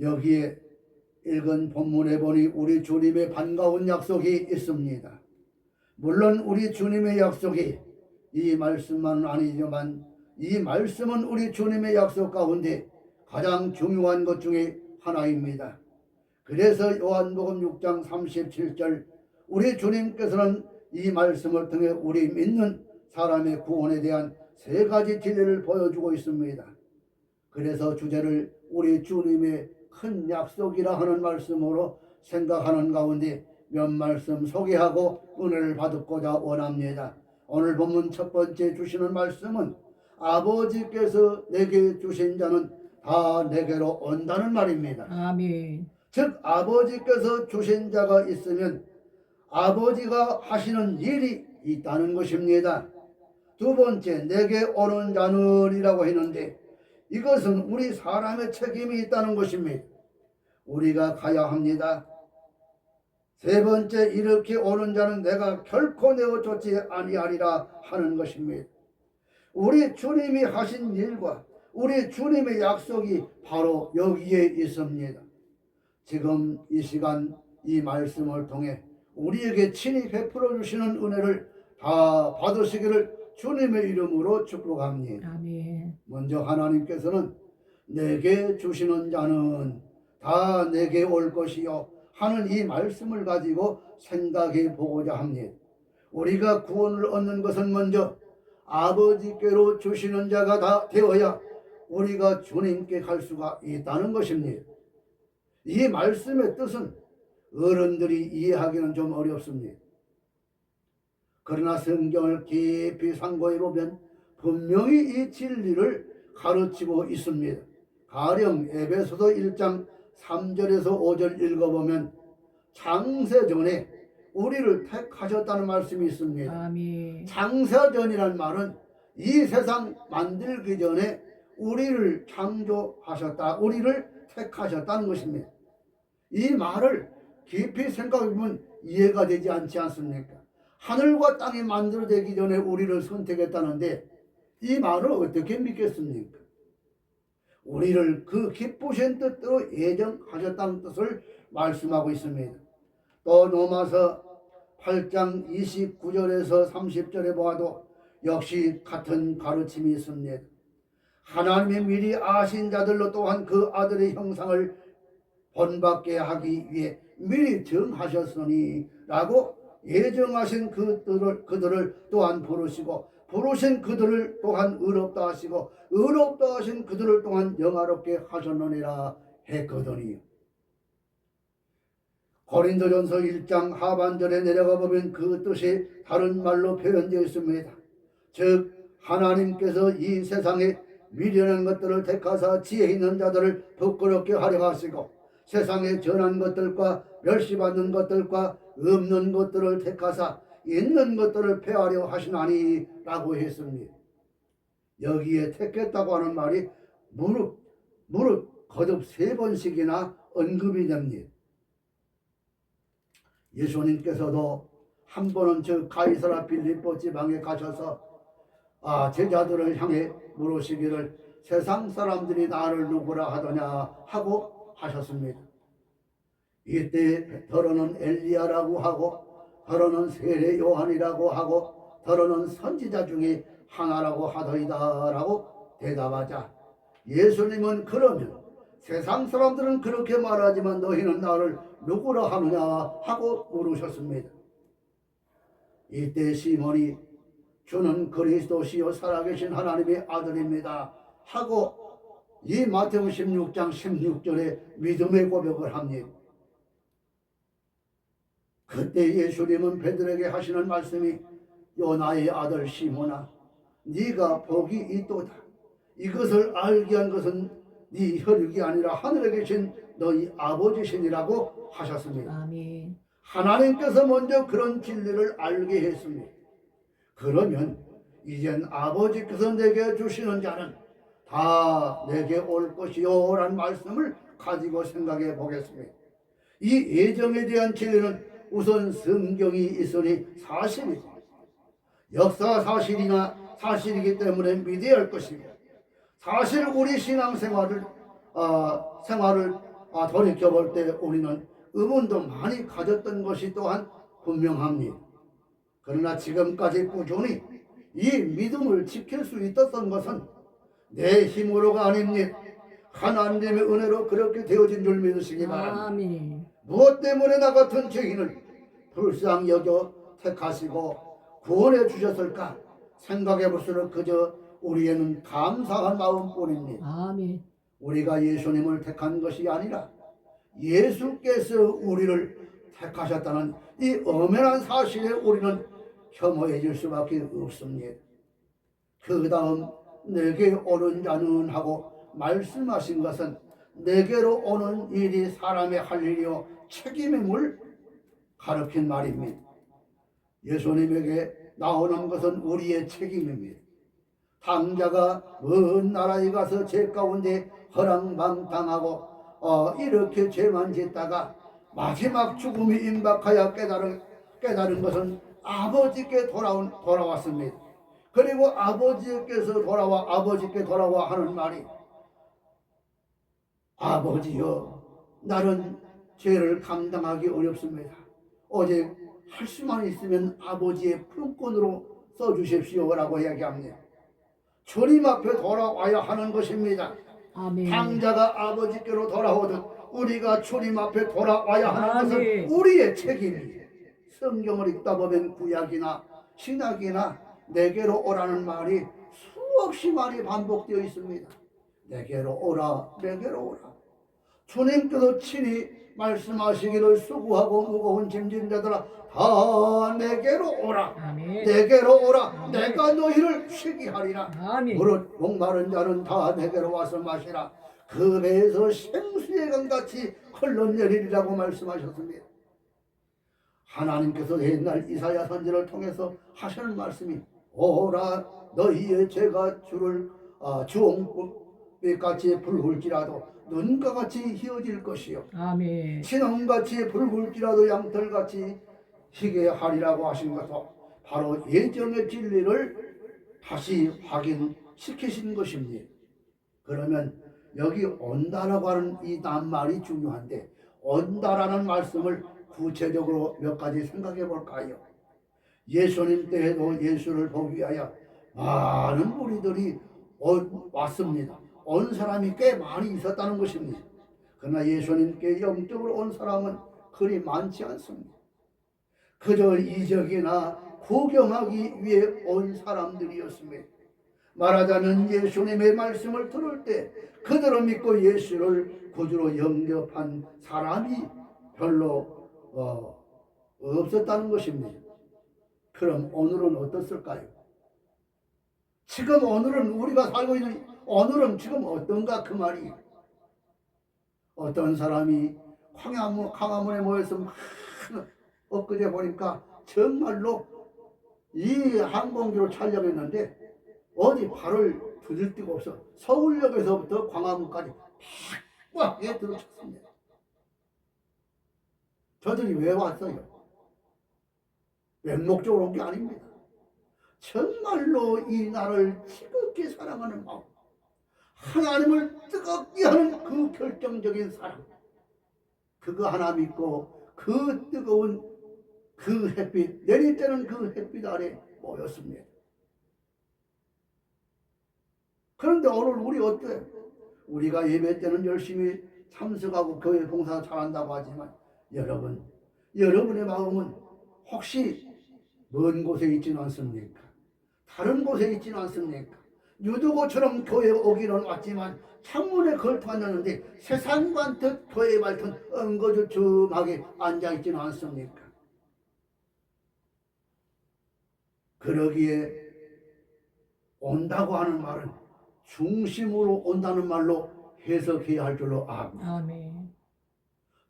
여기에 읽은 본문에 보니 우리 주님의 반가운 약속이 있습니다. 물론 우리 주님의 약속이 이 말씀만은 아니지만 이 말씀은 우리 주님의 약속 가운데 가장 중요한 것 중에 하나입니다. 그래서 요한복음 6장 37절 우리 주님께서는 이 말씀을 통해 우리 믿는 사람의 구원에 대한 세 가지 진리를 보여주고 있습니다. 그래서 주제를 우리 주님의 큰 약속이라 하는 말씀으로 생각하는 가운데 몇 말씀 소개하고 은혜를 받고자 원합니다. 오늘 본문 첫 번째 주시는 말씀은 아버지께서 내게 주신 자는 다 내게로 온다는 말입니다. 아멘. 즉 아버지께서 주신 자가 있으면 아버지가 하시는 일이 있다는 것입니다. 두 번째, 내게 오는 자는 이라고 했는데 이것은 우리 사람의 책임이 있다는 것입니다. 우리가 가야 합니다. 세 번째, 이렇게 오는 자는 내가 결코 내어쫓지 아니하리라 하는 것입니다. 우리 주님이 하신 일과 우리 주님의 약속이 바로 여기에 있습니다. 지금 이 시간 이 말씀을 통해 우리에게 친히 베풀어 주시는 은혜를 다 받으시기를 주님의 이름으로 축복합니다. 아멘. 먼저 하나님께서는 내게 주시는 자는 다 내게 올 것이요 하는 이 말씀을 가지고 생각해 보고자 합니다. 우리가 구원을 얻는 것은 먼저 아버지께로 주시는 자가 다 되어야 우리가 주님께 갈 수가 있다는 것입니다. 이 말씀의 뜻은 어른들이 이해하기는 좀 어렵습니다. 그러나 성경을 깊이 상고해 보면 분명히 이 진리를 가르치고 있습니다. 가령 에베소서 1장 3절에서 5절 읽어보면 창세전에 우리를 택하셨다는 말씀이 있습니다. 아멘. 창세전이란 말은 이 세상 만들기 전에 우리를 창조하셨다, 우리를 택하셨다는 것입니다. 이 말을 깊이 생각해보면 이해가 되지 않지 않습니까? 하늘과 땅이 만들어지기 전에 우리를 선택했다는데 이 말을 어떻게 믿겠습니까? 우리를 그 기쁘신 뜻대로 예정하셨다는 뜻을 말씀하고 있습니다. 또 로마서 8장 29절에서 30절에 보아도 역시 같은 가르침이 있습니다. 하나님이 미리 아신 자들로 또한 그 아들의 형상을 본받게 하기 위해 미리 정하셨으니 라고 예정하신 그들을 또한 부르시고 부르신 그들을 또한 의롭다 하시고 의롭다 하신 그들을 또한 영화롭게 하셨느니라 했거든요. 고린도전서 1장 하반절에 내려가 보면 그 뜻이 다른 말로 표현되어 있습니다. 즉 하나님께서 이 세상에 미련한 것들을 택하사 지혜 있는 자들을 부끄럽게 하려 하시고 세상에 전한 것들과 멸시받는 것들과 없는 것들을 택하사 있는 것들을 폐하려 하시나니 라고 했습니다. 여기에 택했다고 하는 말이 무릇 거듭 3번씩이나 언급이 됩니다. 예수님께서도 한 번은 저 가이사라 빌립보 지방에 가셔서 제자들을 향해 물으시기를 세상 사람들이 나를 누구라 하더냐 하고 하셨습니다. 이때 더러는 엘리야라고 하고 더러는 세례 요한이라고 하고 더러는 선지자 중에 하나라고 하더이다 라고 대답하자 예수님은 그러면 세상 사람들은 그렇게 말하지만 너희는 나를 누구라 하느냐 하고 물으셨습니다. 이때 시몬이 주는 그리스도시요 살아계신 하나님의 아들입니다 하고 이 마태복음 16장 16절에 믿음의 고백을 합니다. 그때 예수님은 베드로에게 하시는 말씀이 요나의 아들 시몬아 네가 복이 있도다. 이것을 알게 한 것은 네 혈육이 아니라 하늘에 계신 너희 아버지시니라고 하셨습니다. 아멘. 하나님께서 먼저 그런 진리를 알게 했습니다. 그러면 이젠 아버지께서 내게 주시는 자는 다 내게 올 것이요 라는 말씀을 가지고 생각해 보겠습니다. 이 예정에 대한 진리는 우선 성경이 있으니 사실이고 역사 사실이기 때문에 믿어야 할 것이고 사실 우리 신앙생활을 돌이켜볼 때 우리는 의문도 많이 가졌던 것이 또한 분명합니다. 그러나 지금까지 꾸준히 이 믿음을 지킬 수 있었던 것은 내 힘으로가 아닙니다. 하나님의 은혜로 그렇게 되어진 줄 믿으시기 바랍니다. 아멘. 무엇 때문에 나 같은 죄인을 불쌍히 여겨 택하시고 구원해 주셨을까 생각해 볼수록 그저 우리에는 감사한 마음뿐입니다. 아멘. 우리가 예수님을 택한 것이 아니라 예수께서 우리를 택하셨다는 이 엄연한 사실에 우리는 혐오해질 수밖에 없습니다. 그 다음 내게 오는 자는 하고 말씀하신 것은 내게로 오는 일이 사람의 할 일이요 책임임을 가르친 말입니다. 예수님에게 나오는 것은 우리의 책임입니다. 당자가 먼 나라에 가서 죄 가운데 허랑방탕하고 이렇게 죄만 짓다가 마지막 죽음이 임박하여 깨달은 것은 아버지께 돌아왔습니다. 그리고 아버지께서 아버지께 돌아와 하는 말이 아버지여 나는 죄를 감당하기 어렵습니다. 오직 할 수만 있으면 아버지의 품권으로 써주십시오라고 이야기합니다. 주님 앞에 돌아와야 하는 것입니다. 아멘. 당자가 아버지께로 돌아오듯 우리가 주님 앞에 돌아와야 하는 것은 아멘. 우리의 책임이에요. 성경을 읽다 보면 구약이나 신약이나 내게로 오라는 말이 수없이 많이 반복되어 있습니다. 내게로 오라, 내게로 오라. 주님께서 친히 말씀하시기를 수고하고 무거운 짐진 자들아 다 내게로 오라. 아멘. 내게로 오라. 아멘. 내가 너희를 쉬게 하리라. 아멘. 무릇 목마른 자는 다 내게로 와서 마시라. 그 배에서 생수의 강같이 흘러내리리라고 말씀하셨습니다. 하나님께서 옛날 이사야 선지를 통해서 하시는 말씀이 오라 너희의 죄가 주홍빛같이 붉을지라도 눈과 같이 희어질 것이요 아멘. 진홍같이 붉을지라도 양털같이 희게 하리라고 하신 것도 바로 예정의 진리를 다시 확인시키신 것입니다. 그러면 여기 온다라고 하는 이 낱말이 중요한데 온다라는 말씀을 구체적으로 몇 가지 생각해 볼까요? 예수님 때에도 예수를 보기 위하여 많은 무리들이 왔습니다. 온 사람이 꽤 많이 있었다는 것입니다. 그러나 예수님께 영적으로 온 사람은 그리 많지 않습니다. 그저 이적이나 구경하기 위해 온 사람들이었습니다. 말하자면 예수님의 말씀을 들을 때 그대로 믿고 예수를 구주로 영접한 사람이 별로 없었다는 것입니다. 그럼 오늘은 어떻을까요? 지금 오늘은 우리가 살고 있는 오늘은 지금 어떤가 그 말이. 어떤 사람이 광화문에 모여서 엊그제 보니까 정말로 이 항공기로 촬영했는데 어디 발을 두들 데가 없어. 서울역에서부터 광화문까지 팍 들어쳤습니다. 저들이 왜 왔어요? 맹목적으로 온 게 아닙니다. 정말로 이 나라를 지극히 사랑하는 마음, 하나님을 뜨겁게 하는 그 결정적인 사랑, 그거 하나 믿고 그 뜨거운 그 햇빛, 내릴 때는 그 햇빛 아래 모였습니다. 그런데 오늘 우리 어때? 우리가 예배 때는 열심히 참석하고 교회 봉사 잘한다고 하지만 여러분의 마음은 혹시 먼 곳에 있지는 않습니까? 다른 곳에 있지는 않습니까? 유두고처럼 교회에 오기는 왔지만 창문에 걸터 앉았는데 세상과 뜻 교회에 밝힌 엉거주춤하게 앉아있지는 않습니까? 그러기에 온다고 하는 말은 중심으로 온다는 말로 해석해야 할 줄로 압니다. 아멘.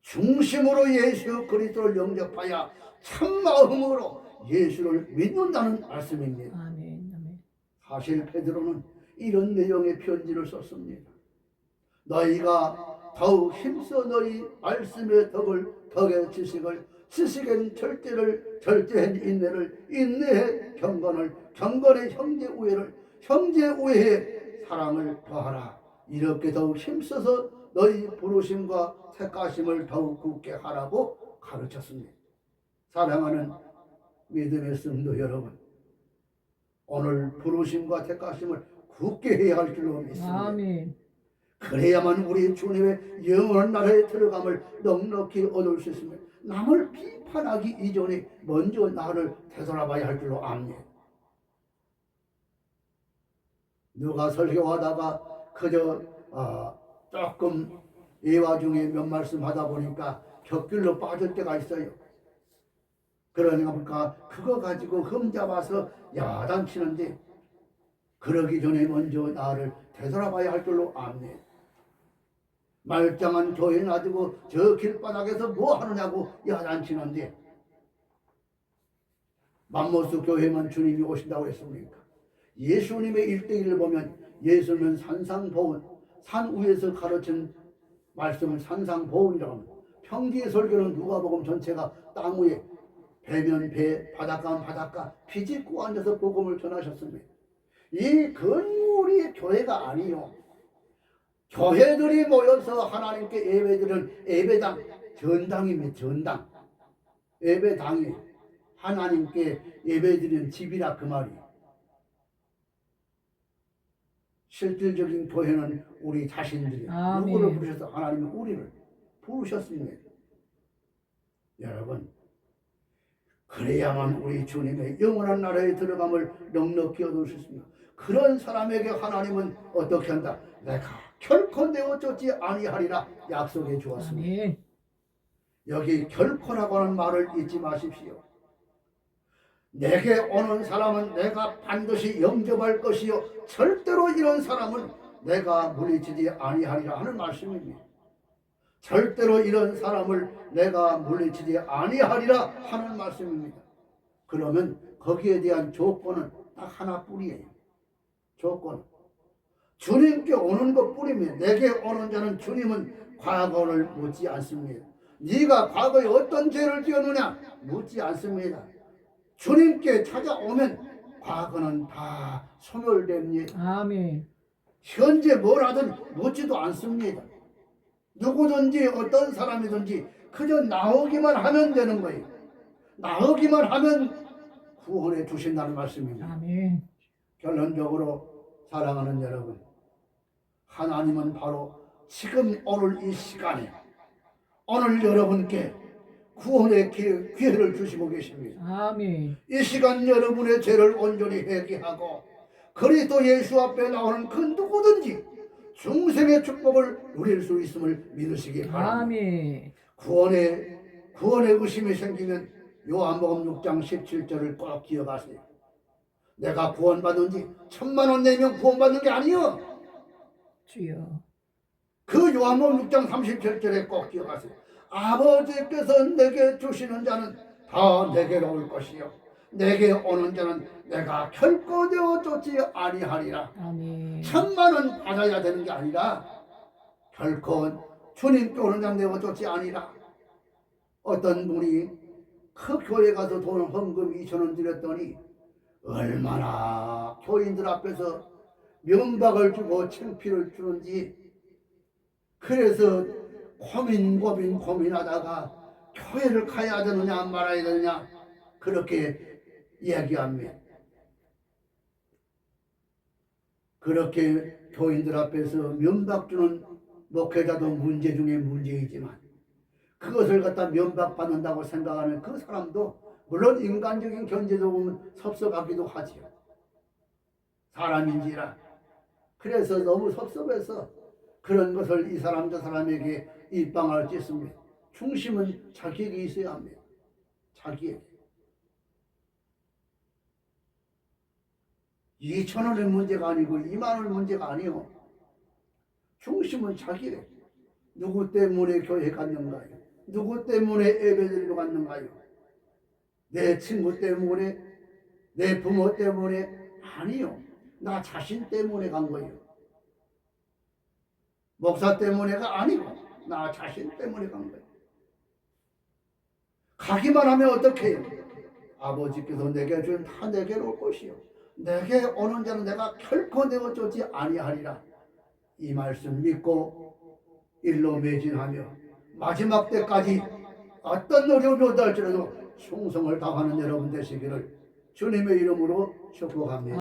중심으로 예수 그리스도를 영접하여 참마음으로 예수를 믿는다는 말씀입니다. 아멘. 아멘. 사실 베드로는 이런 내용의 편지를 썼습니다. 너희가 더욱 힘써 너희 말씀의 덕의 지식엔 절제한 인내를, 인내에 경건에 형제 우애에 사랑을 더하라. 이렇게 더욱 힘써서 너희 부르심과 택하심을 더욱 굳게 하라고 가르쳤습니다. 사랑하는 믿음의 성도 여러분, 오늘 부르심과 택하심을 굳게 해야 할 줄로 믿습니다. 아멘. 그래야만 우리 주님의 영원한 나라에 들어감을 넉넉히 얻을 수 있습니다. 남을 비판하기 이전에 먼저 나를 되돌아봐야 할 줄로 압니다. 누가 설교하다가 그저 조금 예화 중에 몇 말씀 하다 보니까 격길로 빠질 때가 있어요. 그러니까 그거 가지고 흠잡아서 야단치는데 그러기 전에 먼저 나를 되돌아봐야 할 줄로 압니다. 말짱한 교회 놔두고 저 길바닥에서 뭐 하느냐고 야단치는데 맘모스 교회만 주님이 오신다고 했습니까? 예수님의 일대기를 보면 예수는 산상보훈, 산 위에서 가르친 말씀을 산상보훈이라고 합니다. 평기의 설교는 누가복음 전체가 땅 위에 배면 배, 바닷가면 바닷가 비집고 앉아서 복음을 전하셨습니다. 이 건물이 교회가 아니요. 교회들이 모여서 하나님께 예배드리는 예배당, 전당입니다. 전당. 예배당이 하나님께 예배드리는 집이라 그 말이에요. 실질적인 교회는 우리 자신들이 누구를 부르셔서 하나님은 우리를 부르셨습니다. 여러분, 그래야만 우리 주님의 영원한 나라에 들어감을 넉넉히 얻을 수 있습니다. 그런 사람에게 하나님은 어떻게 한다? 내가 결코 내어 쫓지 아니하리라 약속해 주었습니다. 아멘. 여기 결코라고 하는 말을 잊지 마십시오. 내게 오는 사람은 내가 반드시 영접할 것이요 절대로 이런 사람은 내가 물리치지 아니하리라 하는 말씀입니다. 절대로 이런 사람을 내가 물리치지 아니하리라 하는 말씀입니다. 그러면 거기에 대한 조건은 딱 하나뿐이에요. 조건. 주님께 오는 것뿐입니다. 내게 오는 자는 주님은 과거를 묻지 않습니다. 네가 과거에 어떤 죄를 지었느냐 묻지 않습니다. 주님께 찾아오면 과거는 다 소멸됩니다. 아멘. 현재 뭘 하든 묻지도 않습니다. 누구든지 어떤 사람이든지 그저 나오기만 하면 되는 거예요. 나오기만 하면 구원해 주신다는 말씀입니다. 아멘. 결론적으로 사랑하는 여러분, 하나님은 바로 지금 오늘 이 시간에 오늘 여러분께 구원의 기회를 주시고 계십니다. 아멘. 이 시간 여러분의 죄를 온전히 회개하고 그리스도 예수 앞에 나오는 그 누구든지 중생의 축복을 누릴 수 있음을 믿으시기 바랍니다. 아멘. 구원의 의심이 생기면 요한복음 6장 17절을 꼭 기억하세요. 내가 구원받은 지 1000만원 내면 구원받는 게 아니요. 주여. 그 요한복음 6장 37절에 꼭 기억하세요. 아버지께서 내게 주시는 자는 다 내게로 올 것이요 내게 오는 자는 내가 결코 내어 쫓지 아니하리라. 아멘. 1000만원 받아야 되는 게 아니라 결코 주님께 오는 자는 내어 쫓지 아니라. 어떤 분이 그 교회 가서 돈 헌금 2000원 드렸더니 얼마나 교인들 앞에서 면박을 주고 창피를 주는지, 그래서 고민하다가 교회를 가야 되느냐 말아야 되느냐 그렇게 이야기합니다. 그렇게 교인들 앞에서 면박 주는 목회자도 문제 중에 문제이지만 그것을 갖다 면박 받는다고 생각하는 그 사람도 물론 인간적인 견제도 보면 섭섭하기도 하지요. 사람인지라. 그래서 너무 섭섭해서 그런 것을 이 사람 저 사람에게 입방을 짓습니다. 중심은 자기에게 있어야 합니다. 자기에게. 2000원의 문제가 아니고 2만원 문제가 아니요. 중심은 자기에게. 누구 때문에 교회 갔는가요? 누구 때문에 예배드리러 갔는가요? 내 친구 때문에? 내 부모 때문에? 아니요. 나 자신 때문에 간 거예요. 목사 때문에가 아니고 나 자신 때문에 간 거예요. 가기만 하면 어떻게 해요? 아버지께서 내게 준 다 내게로 올 것이요 내게 오는 자는 내가 결코 내어 쫓지 아니하리라. 이 말씀 믿고 일로 매진하며 마지막 때까지 어떤 어려움이 오다 할지라도 충성을 다하는 여러분 되시기를 주님의 이름으로 축복합니다.